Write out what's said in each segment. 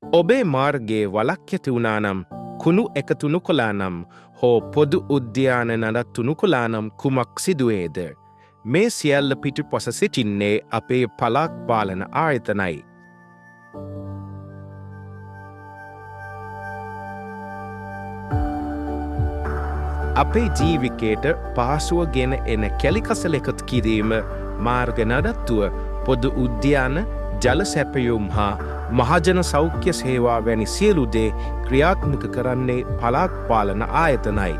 ඔබේ මාර්ගයේ වලක් ඇති වුණා නම් කුණු එකතු නොකළා නම් හෝ පොදු උද්‍යාන නඩත්තු නොකළා නම් කුමක් සිදුවේද? මේ සියල්ල පිටුපස සිටින්නේ අපේ පළාත් පාලන ආයතනයි. අපේ ජීවිකයට පහසුව ගෙන එන කැලිකසල එකතු කිරීම, මාර්ග නඩත්තුව, පොදු උද්‍යාන, ජල සැපයුම් හා මහජන සෞඛ්‍ය සේවා වැනි සියලු දේ ක්‍රියාත්මක කරන්නේ පළාත් පාලන ආයතනයි.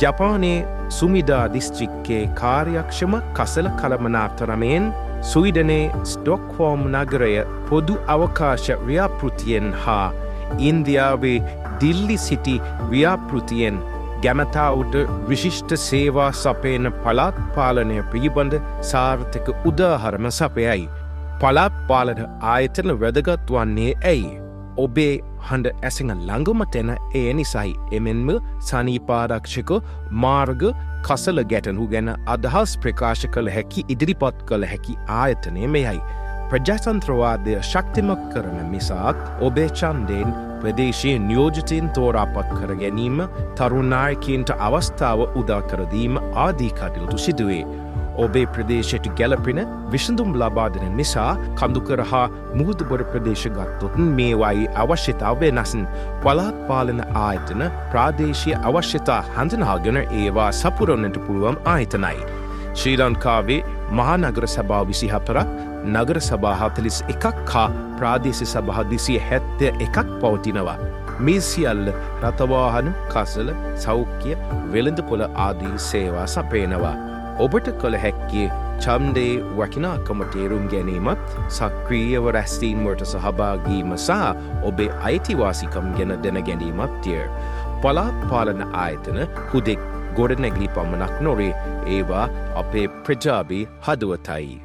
ජපානයේ සුමිදා දිස්ත්‍රික්කයේ කාර්යක්ෂම කසල කළමනාකරණයෙන් ස්වීඩනයේ ස්ටොක්හෝම් නගරය පොදු අවකාශ ව්‍යාපෘතියෙන් හා ඉන්දියාවේ දිල්ලි සිටි ව්‍යාපෘතියෙන් ගැමතාවට විශිෂ්ට සේවා සපයන පළාත් පාලනය පිළිබඳ සාර්ථක උදාහරණ සපයයි. පළාත් පාලන ආයතන වැදගත් වන්නේ ඇයි? ඔබේ හඬ ඇසෙන ළඟමට එන ඒ නිසයි. එමෙන්ම සනීපාරක්ෂක මාර්ග කසල ගැටනු ගැන අදහස් ප්‍රකාශ කළ හැකි ඉදිරිපත් කළ හැකි ආයතනය මෙයයි. ප්‍රජාතන්ත්‍රවාදය ශක්තිමත් කරන මිසක් ඔබේ ඡන්දයෙන් ප්‍රදේශයේ නියෝජිතයින් තෝරාපත් කර ගැනීම, තරුණ නායකයින්ට අවස්ථාව උදා කර දීම ආදී කටයුතු සිදුවේ. ඔබේ ප්‍රදේශයට ගැලපෙන විසඳුම් ලබා දෙන නිසා කඳුකර හා මුහුදුබඩ ප්‍රදේශ ගත්තොත් මේවායි අවශ්‍යතාව වෙනස්. පළාත් පාලන ආයතන ප්‍රාදේශීය අවශ්‍යතා හඳුනාගෙන ඒවා සපුරන්නට පුළුවන් ආයතනයි. ශ්‍රී ලංකාවේ මහනගර සභා 24ක්, නගර සභා 41ක් හා ප්‍රාදේශීය සභා 271ක් පවතිනවා. මේ සියල්ල රථවාහන, කසල, සෞඛ්‍ය, වෙළඳපොළ ආදී සේවා සපයනවා. ඔබට කළ හැක්කේ ඡන්දේ වටිනාකම තේරුම් ගැනීමත්, සක්‍රීයව රැස්වීමට සහභාගීම සහ ඔබේ අයිතිවාසිකම් ගැන දැන ගැනීමත්ය. පළාත් පාලන ආයතන හුදෙක් ගොඩනැගිලි පමණක් නොවේ, ඒවා අපේ ප්‍රජාවේ හදවතයි.